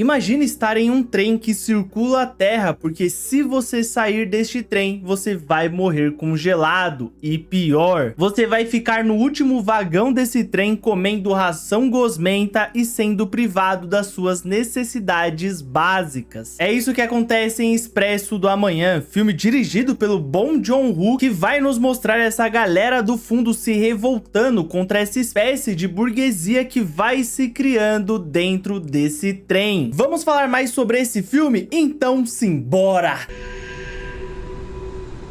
Imagine estar em um trem que circula a Terra, porque se você sair deste trem, você vai morrer congelado. E pior, você vai ficar no último vagão desse trem comendo ração gosmenta e sendo privado das suas necessidades básicas. É isso que acontece em Expresso do Amanhã, filme dirigido pelo Bong Joon-ho, que vai nos mostrar essa galera do fundo se revoltando contra essa espécie de burguesia que vai se criando dentro desse trem. Vamos falar mais sobre esse filme? Então simbora!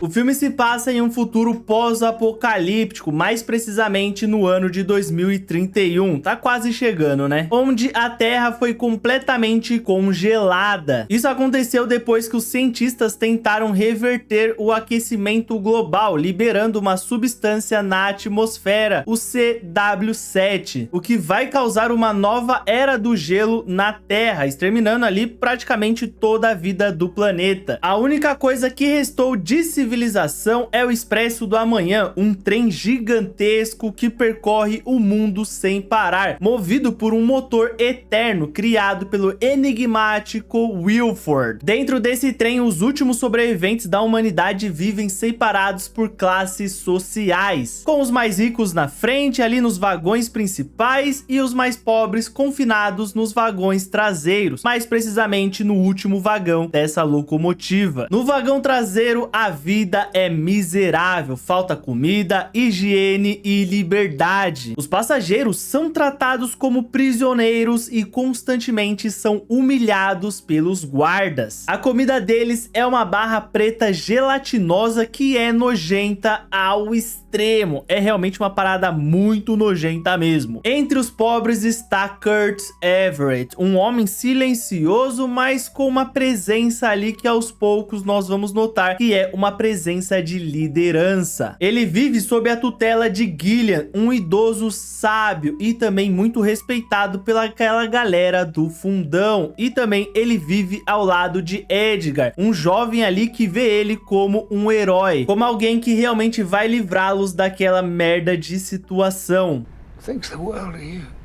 O filme se passa em um futuro pós-apocalíptico, mais precisamente no ano de 2031, tá quase chegando, né? Onde a Terra foi completamente congelada. Isso aconteceu depois que os cientistas tentaram reverter o aquecimento global, liberando uma substância na atmosfera, o CW7, o que vai causar uma nova era do gelo na Terra, exterminando ali praticamente toda a vida do planeta. A única coisa que restou de civilização é o Expresso do Amanhã, um trem gigantesco que percorre o mundo sem parar, movido por um motor eterno criado pelo enigmático Wilford. Dentro desse trem, os últimos sobreviventes da humanidade vivem separados por classes sociais, com os mais ricos na frente, ali nos vagões principais, e os mais pobres confinados nos vagões traseiros, mais precisamente no último vagão dessa locomotiva. No vagão traseiro, a vida é miserável, falta comida, higiene e liberdade. Os passageiros são tratados como prisioneiros e constantemente são humilhados pelos guardas. A comida deles é uma barra preta gelatinosa que é nojenta ao extremo. É realmente uma parada muito nojenta mesmo. Entre os pobres está Kurt Everett, um homem silencioso, mas com uma presença ali que aos poucos nós vamos notar que é uma presença de liderança. Ele vive sob a tutela de Gillian, um idoso sábio e também muito respeitado pelaquela galera do fundão. E também ele vive ao lado de Edgar, um jovem ali que vê ele como um herói, como alguém que realmente vai livrá-los daquela merda de situação. Thanks the world to you.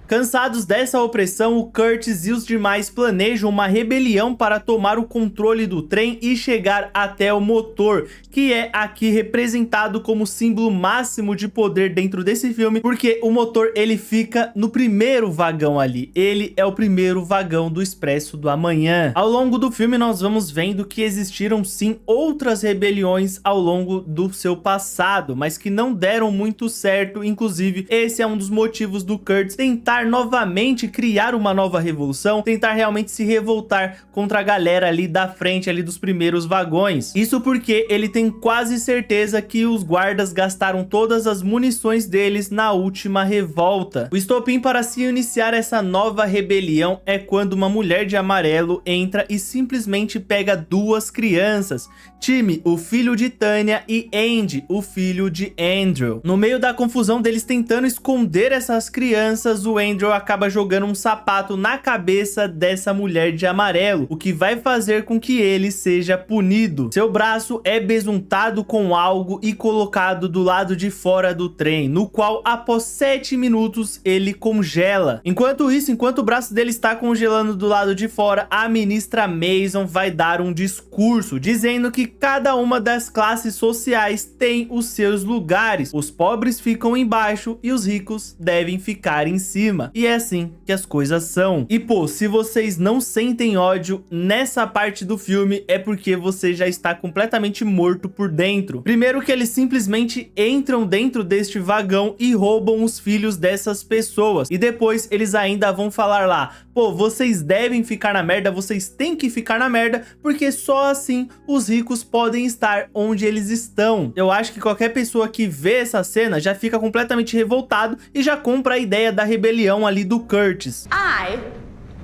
Cansados dessa opressão, o Curtis e os demais planejam uma rebelião para tomar o controle do trem e chegar até o motor, que é aqui representado como símbolo máximo de poder dentro desse filme, porque o motor ele fica no primeiro vagão ali. Ele é o primeiro vagão do Expresso do Amanhã. Ao longo do filme nós vamos vendo que existiram sim outras rebeliões ao longo do seu passado, mas que não deram muito certo. Inclusive, esse é um dos motivos do Curtis tentar novamente criar uma nova revolução, tentar realmente se revoltar contra a galera ali da frente, ali dos primeiros vagões. Isso porque ele tem quase certeza que os guardas gastaram todas as munições deles na última revolta. O estopim para se iniciar essa nova rebelião é quando uma mulher de amarelo entra e simplesmente pega duas crianças, Timmy, o filho de Tanya, e Andy, o filho de Andrew. No meio da confusão deles tentando esconder essas crianças, o Andrew acaba jogando um sapato na cabeça dessa mulher de amarelo, o que vai fazer com que ele seja punido. Seu braço é besuntado com algo e colocado do lado de fora do trem, no qual após 7 minutos ele congela. Enquanto isso, enquanto o braço dele está congelando do lado de fora, a ministra Mason vai dar um discurso dizendo que cada uma das classes sociais tem os seus lugares. Os pobres ficam embaixo e os ricos devem ficar em cima. E é assim que as coisas são. E pô, se vocês não sentem ódio nessa parte do filme, é porque você já está completamente morto por dentro. Primeiro que eles simplesmente entram dentro deste vagão e roubam os filhos dessas pessoas. E depois eles ainda vão falar lá, pô, vocês devem ficar na merda, vocês têm que ficar na merda, porque só assim os ricos podem estar onde eles estão. Eu acho que qualquer pessoa que vê essa cena já fica completamente revoltado e já compra a ideia da rebelião ali do Curtis. I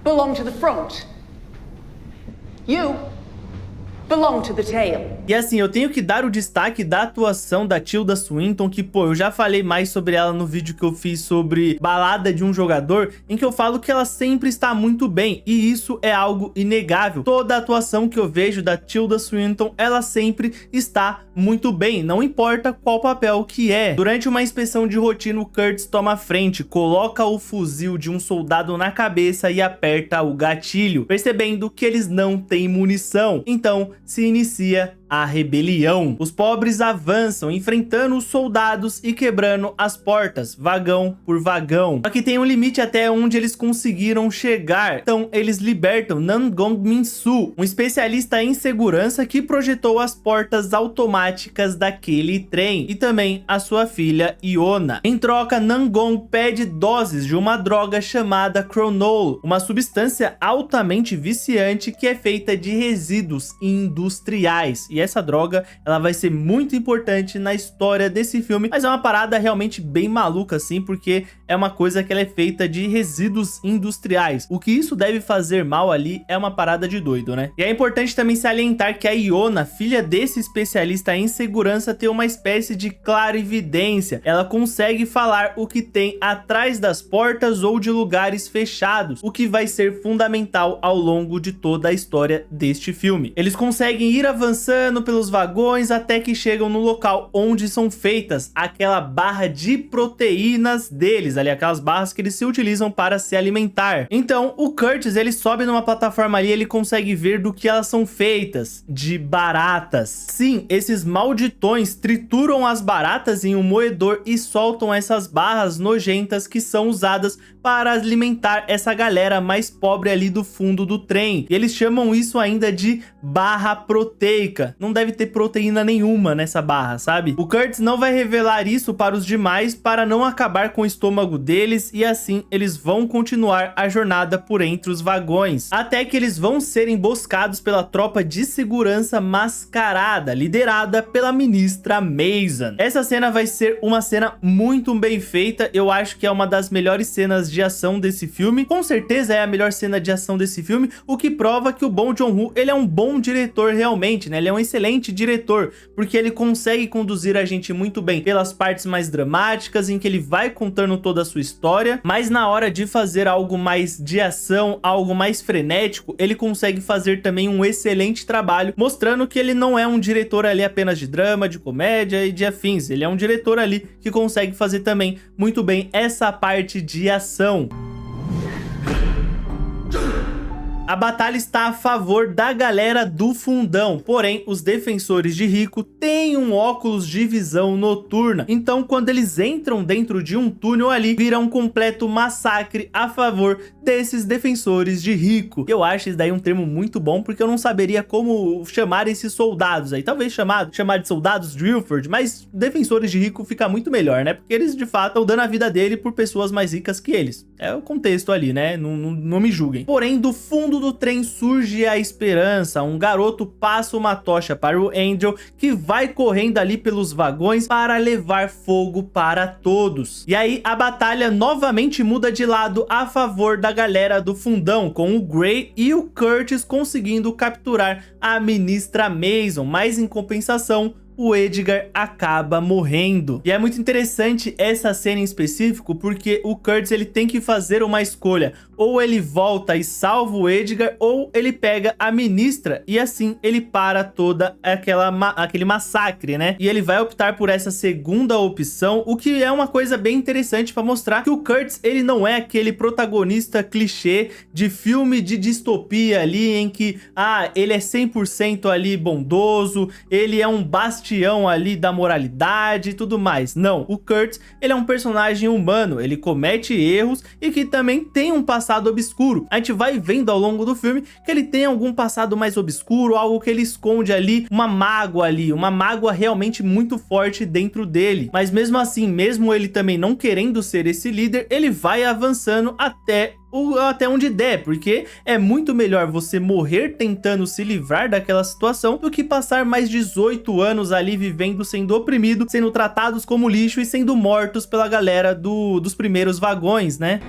belong to the front. You belong to the tale. E assim, eu tenho que dar o destaque da atuação da Tilda Swinton, que, pô, eu já falei mais sobre ela no vídeo que eu fiz sobre Balada de um Jogador, em que eu falo que ela sempre está muito bem, e isso é algo inegável. Toda a atuação que eu vejo da Tilda Swinton, ela sempre está muito bem, não importa qual papel que é. Durante uma inspeção de rotina, o Curtis toma a frente, coloca o fuzil de um soldado na cabeça e aperta o gatilho, percebendo que eles não têm munição. Então, se inicia a rebelião. Os pobres avançam, enfrentando os soldados e quebrando as portas, vagão por vagão. Só que tem um limite até onde eles conseguiram chegar. Então, eles libertam Nangong Min-soo, um especialista em segurança que projetou as portas automáticas daquele trem, e também a sua filha Iona. Em troca, Nangong pede doses de uma droga chamada Chronol, uma substância altamente viciante que é feita de resíduos industriais. E essa droga, ela vai ser muito importante na história desse filme, mas é uma parada realmente bem maluca assim, porque é uma coisa que ela é feita de resíduos industriais. O que isso deve fazer mal ali é uma parada de doido, né? E é importante também salientar que a Iona, filha desse especialista em segurança, tem uma espécie de clarividência. Ela consegue falar o que tem atrás das portas ou de lugares fechados, o que vai ser fundamental ao longo de toda a história deste filme. Eles conseguem ir avançando pelos vagões até que chegam no local onde são feitas aquela barra de proteínas deles, ali aquelas barras que eles se utilizam para se alimentar. Então o Curtis, ele sobe numa plataforma ali, ele consegue ver do que elas são feitas, de baratas. Sim, esses malditões trituram as baratas em um moedor e soltam essas barras nojentas que são usadas para alimentar essa galera mais pobre ali do fundo do trem. E eles chamam isso ainda de barra proteica. Não deve ter proteína nenhuma nessa barra, sabe? O Curtis não vai revelar isso para os demais para não acabar com o estômago deles, e assim eles vão continuar a jornada por entre os vagões, até que eles vão ser emboscados pela tropa de segurança mascarada, liderada pela ministra Mason. Essa cena vai ser uma cena muito bem feita, eu acho que é uma das melhores cenas de ação desse filme, com certeza é a melhor cena de ação desse filme, o que prova que o Bong Joon-ho, ele é um bom diretor realmente, né? Ele é um excelente diretor, porque ele consegue conduzir a gente muito bem pelas partes mais dramáticas, em que ele vai contando toda a sua história, mas na hora de fazer algo mais de ação, algo mais frenético, ele consegue fazer também um excelente trabalho, mostrando que ele não é um diretor ali apenas de drama, de comédia e de afins, ele é um diretor ali que consegue fazer também muito bem essa parte de ação. A batalha está a favor da galera do fundão, porém os defensores de Rico têm um óculos de visão noturna, então quando eles entram dentro de um túnel ali, vira um completo massacre a favor desses defensores de Rico. Eu acho isso daí um termo muito bom, porque eu não saberia como chamar esses soldados aí, talvez chamar de soldados Drillford, mas defensores de Rico fica muito melhor, né? Porque eles de fato estão dando a vida dele por pessoas mais ricas que eles. É o contexto ali, né? Não me julguem. Porém, do fundo do trem surge a esperança. Um garoto passa uma tocha para o Angel, que vai correndo ali pelos vagões para levar fogo para todos. E aí a batalha novamente muda de lado a favor da galera do fundão, com o Gray e o Curtis conseguindo capturar a ministra Mason, mas em compensação o Edgar acaba morrendo. E é muito interessante essa cena em específico, porque o Curtis, ele tem que fazer uma escolha. Ou ele volta e salva o Edgar, ou ele pega a ministra, e assim ele para toda aquele massacre, né? E ele vai optar por essa segunda opção, o que é uma coisa bem interessante para mostrar que o Curtis, ele não é aquele protagonista clichê de filme de distopia ali, em que, ele é 100% ali bondoso, ele é um bastião ali da moralidade e tudo mais. Não, o Curtis, ele é um personagem humano, ele comete erros e que também tem um passado obscuro. A gente vai vendo ao longo do filme que ele tem algum passado mais obscuro, algo que ele esconde ali, uma mágoa realmente muito forte dentro dele. Mas mesmo assim, mesmo ele também não querendo ser esse líder, ele vai avançando até onde der, porque é muito melhor você morrer tentando se livrar daquela situação do que passar mais 18 anos ali vivendo, sendo oprimido, sendo tratados como lixo e sendo mortos pela galera dos primeiros vagões, né?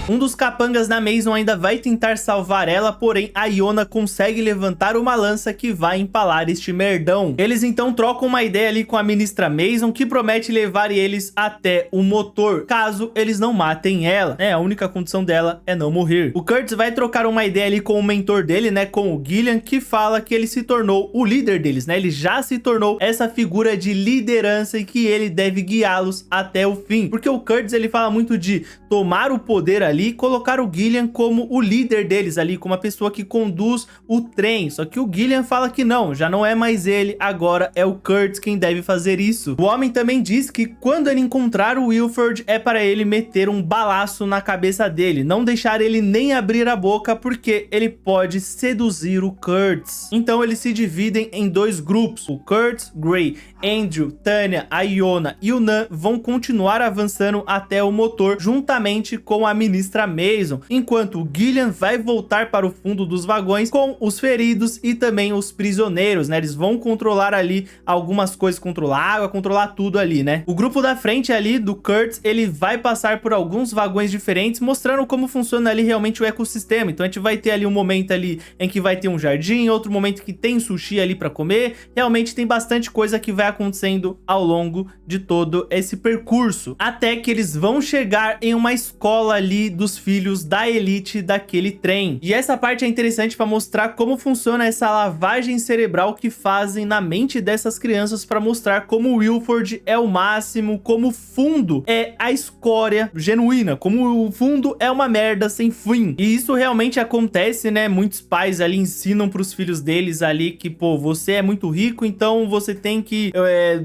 Um dos capangas da Mason ainda vai tentar salvar ela, porém a Iona consegue levantar uma lança que vai empalar este merdão. Eles então trocam uma ideia ali com a ministra Mason, que promete levar eles até o motor, caso eles não matem ela, né? A única condição dela é não morrer. O Curtis vai trocar uma ideia ali com o mentor dele, né? Com o Gillian, que fala que ele se tornou o líder deles, né? Ele já se tornou essa figura de liderança e que ele deve guiá-los até o fim. Porque o Curtis, ele fala muito de tomar o poder ali e colocar o Gillian como o líder deles ali, como a pessoa que conduz o trem. Só que o Gillian fala que não, já não é mais ele, agora é o Curtis quem deve fazer isso. O homem também diz que quando ele encontrar o Wilford é para ele meter um balaço na cabeça dele, não deixar ele nem abrir a boca, porque ele pode seduzir o Curtis. Então eles se dividem em dois grupos. O Curtis, Gray, Andrew, Tanya, a Iona e o Nan vão continuar avançando até o motor juntamente com a ministra Mason, enquanto o Gillian vai voltar para o fundo dos vagões com os feridos e também os prisioneiros, né? Eles vão controlar ali algumas coisas, controlar água, controlar tudo ali, né? O grupo da frente ali do Curtis, ele vai passar por alguns vagões diferentes, mostrando como funciona ali realmente o ecossistema. Então a gente vai ter ali um momento ali em que vai ter um jardim, outro momento que tem sushi ali para comer. Realmente tem bastante coisa que vai acontecendo ao longo de todo esse percurso, até que eles vão chegar em uma escola ali dos filhos da elite daquele trem. E essa parte é interessante para mostrar como funciona essa lavagem cerebral que fazem na mente dessas crianças, para mostrar como o Wilford é o máximo, como o fundo é a escória genuína, como o fundo é uma merda sem fim. E isso realmente acontece, né? Muitos pais ali ensinam para os filhos deles ali que, pô, você é muito rico, então você tem que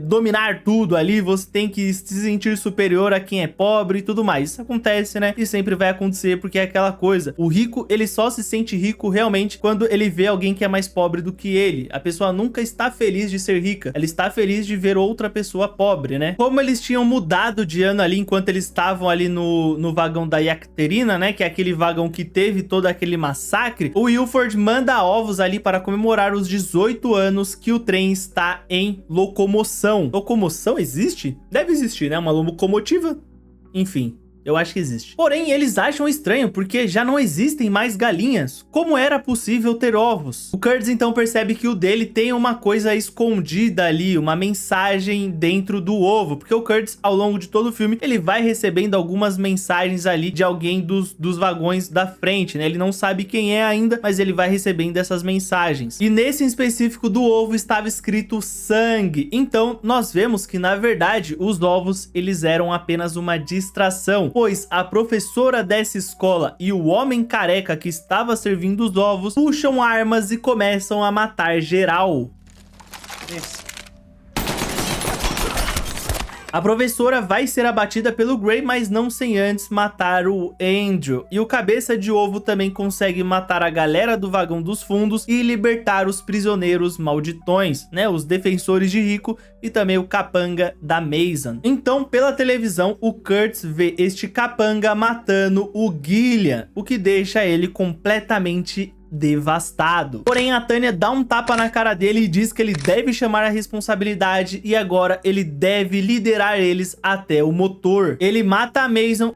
dominar tudo ali, você tem que se sentir superior a quem é pobre e tudo mais. Isso acontece, né? E sempre vai acontecer, porque é aquela coisa. O rico, ele só se sente rico realmente quando ele vê alguém que é mais pobre do que ele. A pessoa nunca está feliz de ser rica, ela está feliz de ver outra pessoa pobre, né? Como eles tinham mudado de ano ali enquanto eles estavam ali no vagão da Yekaterina, né? Que é aquele vagão que teve todo aquele massacre. O Wilford manda ovos ali para comemorar os 18 anos que o trem está em locomoção. Locomoção existe? Deve existir, né? Uma locomotiva? Enfim. Eu acho que existe. Porém, eles acham estranho porque já não existem mais galinhas. Como era possível ter ovos? O Curtis então percebe que o dele tem uma coisa escondida ali, uma mensagem dentro do ovo. Porque o Curtis, ao longo de todo o filme, ele vai recebendo algumas mensagens ali de alguém dos vagões da frente, né? Ele não sabe quem é ainda, mas ele vai recebendo essas mensagens. E nesse em específico do ovo estava escrito sangue. Então, nós vemos que, na verdade, os ovos, eles eram apenas uma distração, pois a professora dessa escola e o homem careca que estava servindo os ovos puxam armas e começam a matar geral. A professora vai ser abatida pelo Gray, mas não sem antes matar o Andrew. E o cabeça de ovo também consegue matar a galera do vagão dos fundos e libertar os prisioneiros malditões, né? Os defensores de Rico e também o capanga da Mason. Então, pela televisão, o Curtis vê este capanga matando o Gillian, o que deixa ele completamente devastado. Porém, a Tanya dá um tapa na cara dele e diz que ele deve chamar a responsabilidade e agora ele deve liderar eles até o motor. Ele mata a Mason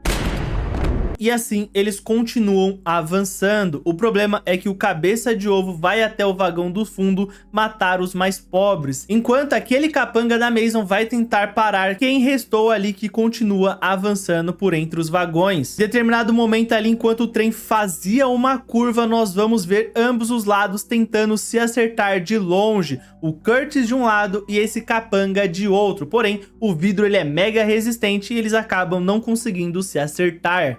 e assim eles continuam avançando. O problema é que o cabeça de ovo vai até o vagão do fundo matar os mais pobres, enquanto aquele capanga da Mason vai tentar parar quem restou ali, que continua avançando por entre os vagões. Em determinado momento ali, enquanto o trem fazia uma curva, nós vamos ver ambos os lados tentando se acertar de longe, o Curtis de um lado e esse capanga de outro. Porém, o vidro ele é mega resistente e eles acabam não conseguindo se acertar.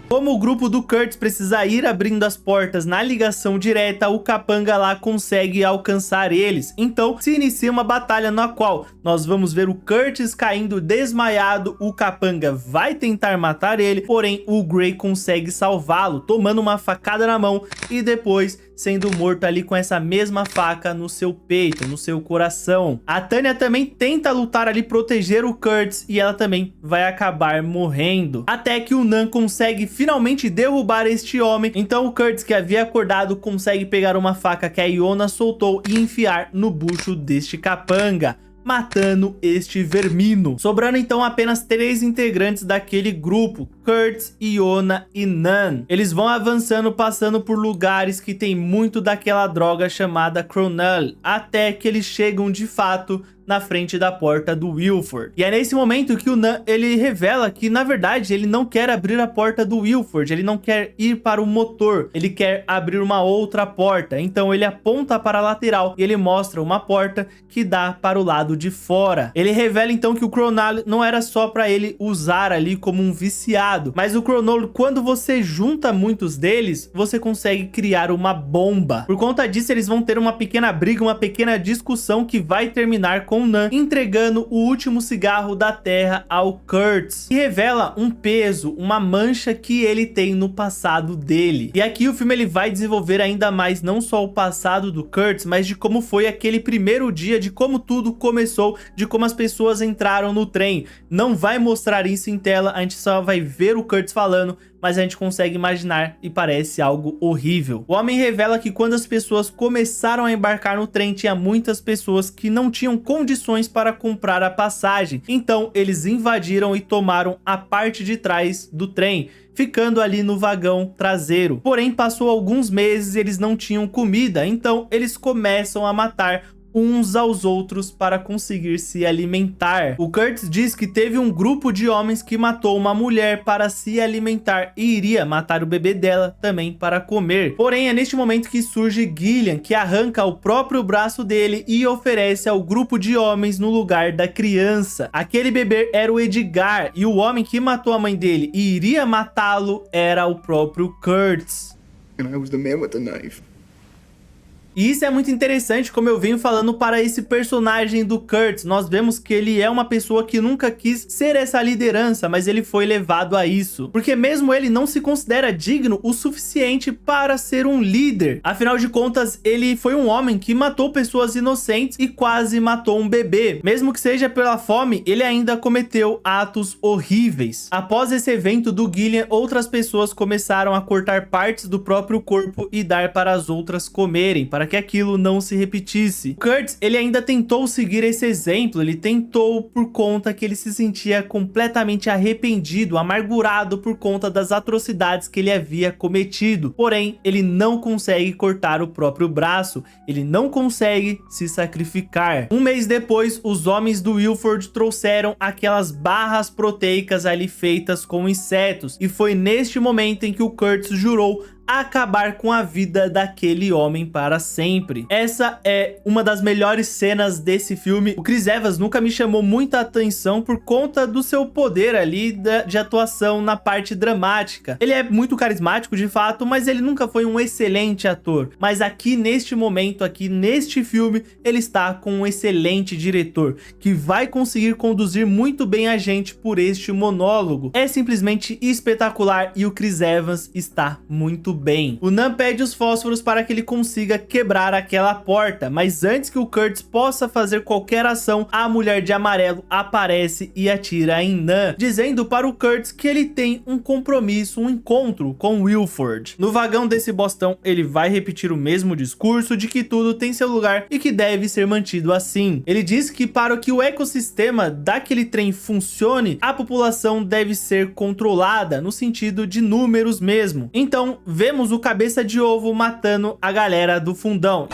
Como o grupo do Curtis precisa ir abrindo as portas na ligação direta, o capanga lá consegue alcançar eles. Então se inicia uma batalha na qual nós vamos ver o Curtis caindo desmaiado, o capanga vai tentar matar ele, porém o Gray consegue salvá-lo, tomando uma facada na mão e depois sendo morto ali com essa mesma faca no seu peito, no seu coração. A Tanya também tenta lutar ali, proteger o Curtis, e ela também vai acabar morrendo. Até que o Nan consegue finalmente derrubar este homem. Então o Curtis, que havia acordado, consegue pegar uma faca que a Iona soltou e enfiar no bucho deste capanga. matando este vermino. Sobrando então apenas 3 integrantes daquele grupo, Kurtz, Iona e Nan. Eles vão avançando, passando por lugares que tem muito daquela droga chamada Cronal, até que eles chegam de fato na frente da porta do Wilford. E é nesse momento que o Nan, ele revela que, na verdade, ele não quer abrir a porta do Wilford, ele não quer ir para o motor, ele quer abrir uma outra porta. Então ele aponta para a lateral e ele mostra uma porta que dá para o lado de fora. Ele revela então que o Cronal não era só para ele usar ali como um viciado, mas o Cronal, quando você junta muitos deles, você consegue criar uma bomba. Por conta disso, eles vão ter uma pequena briga, uma pequena discussão que vai terminar com Nan entregando o último cigarro da Terra ao Kurtz, e revela um peso, uma mancha que ele tem no passado dele. E aqui o filme ele vai desenvolver ainda mais não só o passado do Kurtz, mas de como foi aquele primeiro dia, de como tudo começou, de como as pessoas entraram no trem. Não vai mostrar isso em tela, a gente só vai ver o Kurtz falando, mas a gente consegue imaginar e parece algo horrível. O homem revela que quando as pessoas começaram a embarcar no trem, tinha muitas pessoas que não tinham condições para comprar a passagem. Então eles invadiram e tomaram a parte de trás do trem, ficando ali no vagão traseiro. Porém, passou alguns meses e eles não tinham comida, então eles começam a matar uns aos outros para conseguir se alimentar. O Kurtz diz que teve um grupo de homens que matou uma mulher para se alimentar e iria matar o bebê dela também para comer. Porém, é neste momento que surge Gillian, que arranca o próprio braço dele e oferece ao grupo de homens no lugar da criança. Aquele bebê era o Edgar e o homem que matou a mãe dele e iria matá-lo era o próprio Kurtz. And I was the man with the knife. E isso é muito interessante, como eu venho falando para esse personagem do Kurtz. Nós vemos que ele é uma pessoa que nunca quis ser essa liderança, mas ele foi levado a isso. Porque mesmo ele não se considera digno o suficiente para ser um líder. Afinal de contas, ele foi um homem que matou pessoas inocentes e quase matou um bebê. Mesmo que seja pela fome, ele ainda cometeu atos horríveis. Após esse evento do Gillian, outras pessoas começaram a cortar partes do próprio corpo e dar para as outras comerem, para que aquilo não se repetisse. Kurtz, ele ainda tentou seguir esse exemplo, ele tentou por conta que ele se sentia completamente arrependido, amargurado por conta das atrocidades que ele havia cometido. Porém, ele não consegue cortar o próprio braço, ele não consegue se sacrificar. Um mês depois, os homens do Wilford trouxeram aquelas barras proteicas ali feitas com insetos, e foi neste momento em que o Kurtz jurou acabar com a vida daquele homem para sempre. Essa é uma das melhores cenas desse filme. O Chris Evans nunca me chamou muita atenção por conta do seu poder ali de atuação na parte dramática. Ele é muito carismático de fato, mas ele nunca foi um excelente ator. Mas aqui neste momento, aqui neste filme, ele está com um excelente diretor, que vai conseguir conduzir muito bem a gente por este monólogo. É simplesmente espetacular e o Chris Evans está muito bem. O Nan pede os fósforos para que ele consiga quebrar aquela porta, mas antes que o Kurtz possa fazer qualquer ação, a mulher de amarelo aparece e atira em Nan, dizendo para o Kurtz que ele tem um compromisso, um encontro com Wilford. No vagão desse bostão, ele vai repetir o mesmo discurso de que tudo tem seu lugar e que deve ser mantido assim. Ele diz que para que o ecossistema daquele trem funcione, a população deve ser controlada, no sentido de números mesmo. Então, vemos o cabeça de ovo matando a galera do fundão.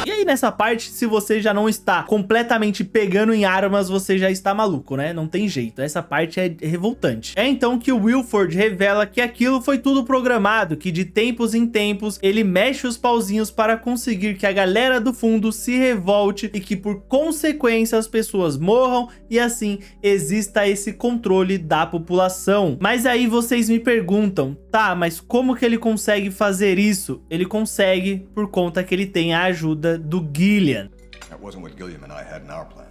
E aí nessa parte, se você já não está completamente pegando em armas, você já está maluco, né? Não tem jeito, essa parte é revoltante. É então que o Wilford revela que aquilo foi tudo programado, que de tempos em tempos ele mexe os pauzinhos para conseguir que a galera do fundo se revolte e que por consequência as pessoas morram e assim exista esse controle da população. Mas aí vocês me perguntam, tá, mas como que ele consegue fazer isso? Ele consegue por conta que ele tem a ajuda do Gillian.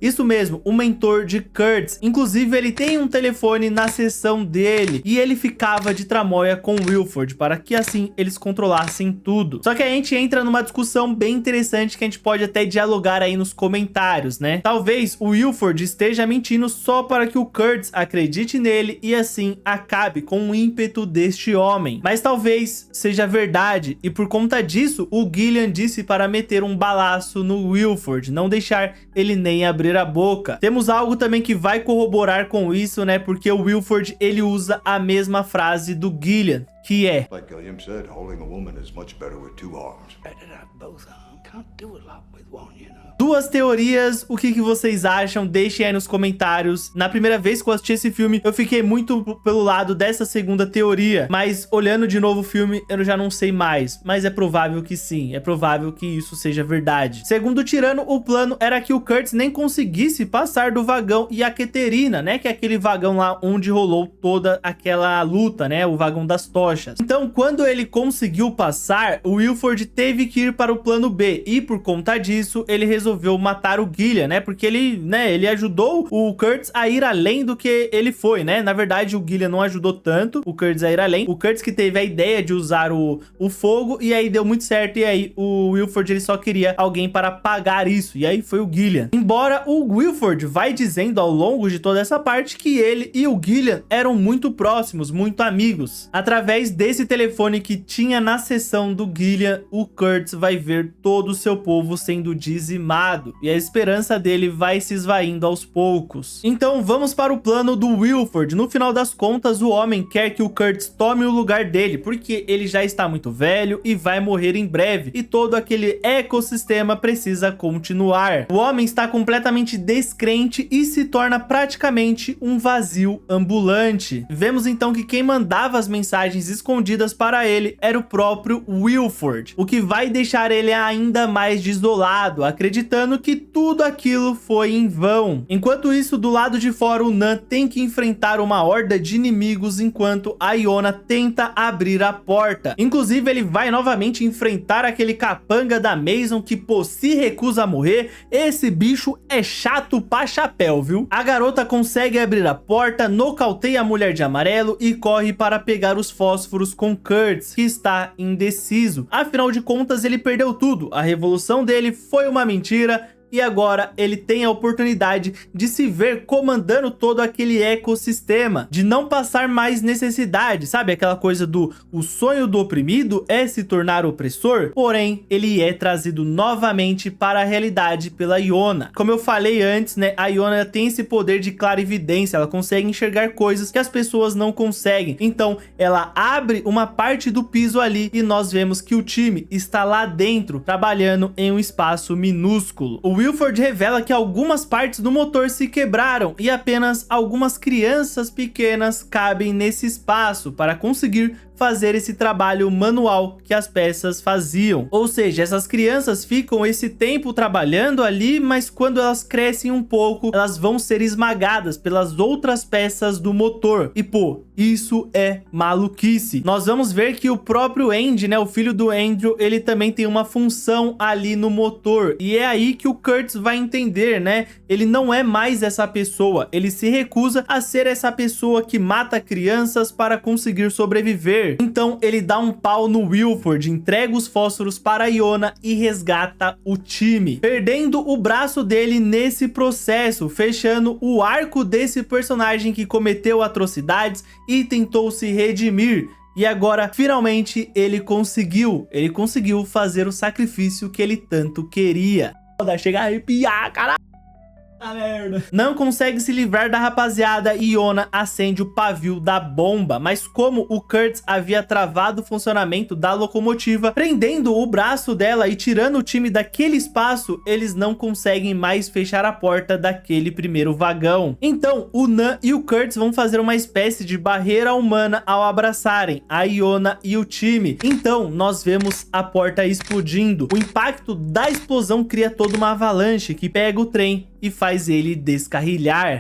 Isso mesmo, o mentor de Kurtz. Inclusive ele tem um telefone na seção dele e ele ficava de tramóia com Wilford para que assim eles controlassem tudo. Só que a gente entra numa discussão bem interessante que a gente pode até dialogar aí nos comentários, né? Talvez o Wilford esteja mentindo só para que o Kurtz acredite nele e assim acabe com o ímpeto deste homem. Mas talvez seja verdade e por conta disso o Gillian disse para meter um balaço no Wilford, não deixar ele nem abrir a boca. Temos algo também que vai corroborar com isso, né? Porque o Wilford, ele usa a mesma frase do Gillian, que é: Like Gilliam said, holding a woman is much better with two arms. Better to have both arms. Can't do a lot with one, you know. Duas teorias, o que vocês acham? Deixem aí nos comentários. Na primeira vez que eu assisti esse filme, eu fiquei muito pelo lado dessa segunda teoria, mas olhando de novo o filme, eu já não sei mais. Mas é provável que sim, é provável que isso seja verdade. Segundo o Tirano, o plano era que o Kurtz nem conseguisse passar do vagão Yaqueterina, né? Que é aquele vagão lá onde rolou toda aquela luta, né? O vagão das tochas. Então, quando ele conseguiu passar, o Wilford teve que ir para o plano B, e por conta disso, ele resolveu matar o Gillian, né? Porque ele ajudou o Kurtz a ir além do que ele foi, né? Na verdade, o Gillian não ajudou tanto o Kurtz a ir além. O Kurtz que teve a ideia de usar o fogo, e aí deu muito certo, e aí o Wilford, ele só queria alguém para apagar isso, e aí foi o Gillian. Embora o Wilford vai dizendo ao longo de toda essa parte que ele e o Gillian eram muito próximos, muito amigos. Através desse telefone que tinha na seção do Gillian, o Kurtz vai ver todo o seu povo sendo dizimado, e a esperança dele vai se esvaindo aos poucos. Então vamos para o plano do Wilford. No final das contas, o homem quer que o Kurtz tome o lugar dele, porque ele já está muito velho e vai morrer em breve, e todo aquele ecossistema precisa continuar. O homem está completamente descrente e se torna praticamente um vazio ambulante. Vemos então que quem mandava as mensagens escondidas para ele era o próprio Wilford, o que vai deixar ele ainda mais desolado, acreditando que tudo aquilo foi em vão. Enquanto isso, do lado de fora, o Nan tem que enfrentar uma horda de inimigos enquanto a Iona tenta abrir a porta. Inclusive, ele vai novamente enfrentar aquele capanga da Mason que, pô, se recusa a morrer. Esse bicho é chato pra chapéu, viu? A garota consegue abrir a porta, nocauteia a mulher de amarelo e corre para pegar os fósforos com Kurtz, que está indeciso. Afinal de contas, ele perdeu tudo. A revolução dele foi uma mentira, e agora ele tem a oportunidade de se ver comandando todo aquele ecossistema, de não passar mais necessidade, sabe? Aquela coisa do o sonho do oprimido é se tornar opressor, porém ele é trazido novamente para a realidade pela Iona. Como eu falei antes, né? A Iona tem esse poder de clarividência, ela consegue enxergar coisas que as pessoas não conseguem. Então ela abre uma parte do piso ali e nós vemos que o time está lá dentro, trabalhando em um espaço minúsculo. O Wilford revela que algumas partes do motor se quebraram e apenas algumas crianças pequenas cabem nesse espaço para conseguir fazer esse trabalho manual que as peças faziam. Ou seja, essas crianças ficam esse tempo trabalhando ali, mas quando elas crescem um pouco, elas vão ser esmagadas pelas outras peças do motor. E pô, isso é maluquice. Nós vamos ver que o próprio Andy, né, o filho do Andrew, ele também tem uma função ali no motor. E é aí que o Kurtz vai entender, né? Ele não é mais essa pessoa. Ele se recusa a ser essa pessoa que mata crianças para conseguir sobreviver. Então ele dá um pau no Wilford, entrega os fósforos para a Iona e resgata o time, perdendo o braço dele nesse processo, fechando o arco desse personagem que cometeu atrocidades e tentou se redimir. E agora, finalmente, ele conseguiu fazer o sacrifício que ele tanto queria. Chega a arrepiar, caralho. Merda. Não consegue se livrar da rapaziada e Iona acende o pavio da bomba, mas como o Kurtz havia travado o funcionamento da locomotiva, prendendo o braço dela e tirando o time daquele espaço, eles não conseguem mais fechar a porta daquele primeiro vagão. Então o Nan e o Kurtz vão fazer uma espécie de barreira humana ao abraçarem a Iona e o time. Então nós vemos a porta explodindo. O impacto da explosão cria toda uma avalanche que pega o trem e faz ele descarrilhar.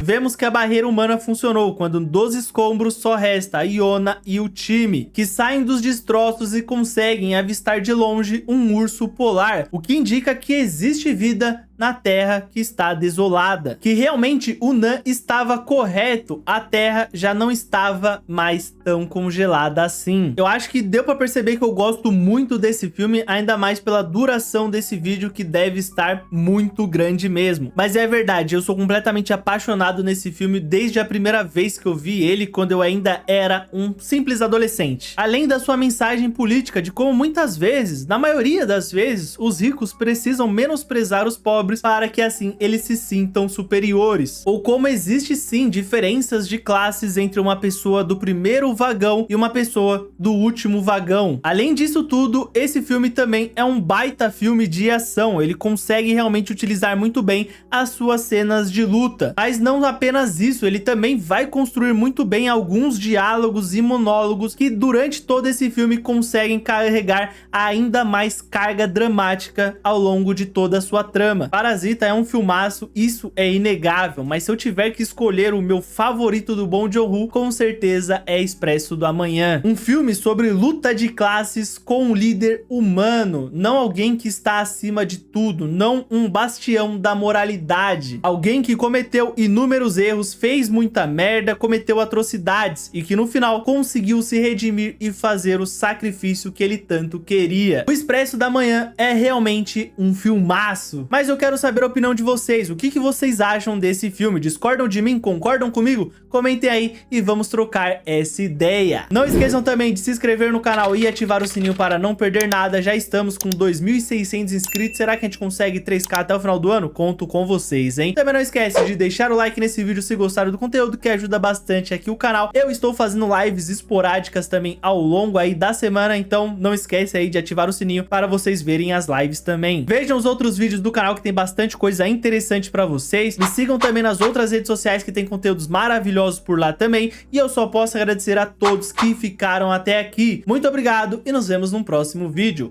Vemos que a barreira humana funcionou quando dos escombros só resta a Iona e o time, que saem dos destroços e conseguem avistar de longe um urso polar, o que indica que existe vida na Terra que está desolada. Que realmente o Nan estava correto, a Terra já não estava mais tão congelada assim. Eu acho que deu pra perceber que eu gosto muito desse filme, ainda mais pela duração desse vídeo, que deve estar muito grande mesmo. Mas é verdade, eu sou completamente apaixonado nesse filme desde a primeira vez que eu vi ele, quando eu ainda era um simples adolescente. Além da sua mensagem política de como muitas vezes, na maioria das vezes, os ricos precisam menosprezar os pobres para que assim eles se sintam superiores. Ou como existe sim diferenças de classes entre uma pessoa do primeiro vagão e uma pessoa do último vagão. Além disso tudo, esse filme também é um baita filme de ação. Ele consegue realmente utilizar muito bem as suas cenas de luta. Mas não apenas isso, ele também vai construir muito bem alguns diálogos e monólogos que durante todo esse filme conseguem carregar ainda mais carga dramática ao longo de toda a sua trama. Parasita é um filmaço, isso é inegável, mas se eu tiver que escolher o meu favorito do Bong Joon-ho, com certeza é Expresso do Amanhã. Um filme sobre luta de classes com um líder humano, não alguém que está acima de tudo, não um bastião da moralidade, alguém que cometeu inúmeros erros, fez muita merda, cometeu atrocidades e que no final conseguiu se redimir e fazer o sacrifício que ele tanto queria. O Expresso da Manhã é realmente um filmaço, mas eu quero saber a opinião de vocês. O que vocês acham desse filme? Discordam de mim? Concordam comigo? Comentem aí e vamos trocar essa ideia. Não esqueçam também de se inscrever no canal e ativar o sininho para não perder nada. Já estamos com 2.600 inscritos. Será que a gente consegue 3K até o final do ano? Conto com vocês, hein? Também não esquece de deixar o like nesse vídeo se gostaram do conteúdo, que ajuda bastante aqui o canal. Eu estou fazendo lives esporádicas também ao longo aí da semana, então não esquece aí de ativar o sininho para vocês verem as lives também. Vejam os outros vídeos do canal que tem bastante coisa interessante para vocês. Me sigam também nas outras redes sociais que tem conteúdos maravilhosos por lá também. E eu só posso agradecer a todos que ficaram até aqui. Muito obrigado e nos vemos no próximo vídeo.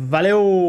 Valeu!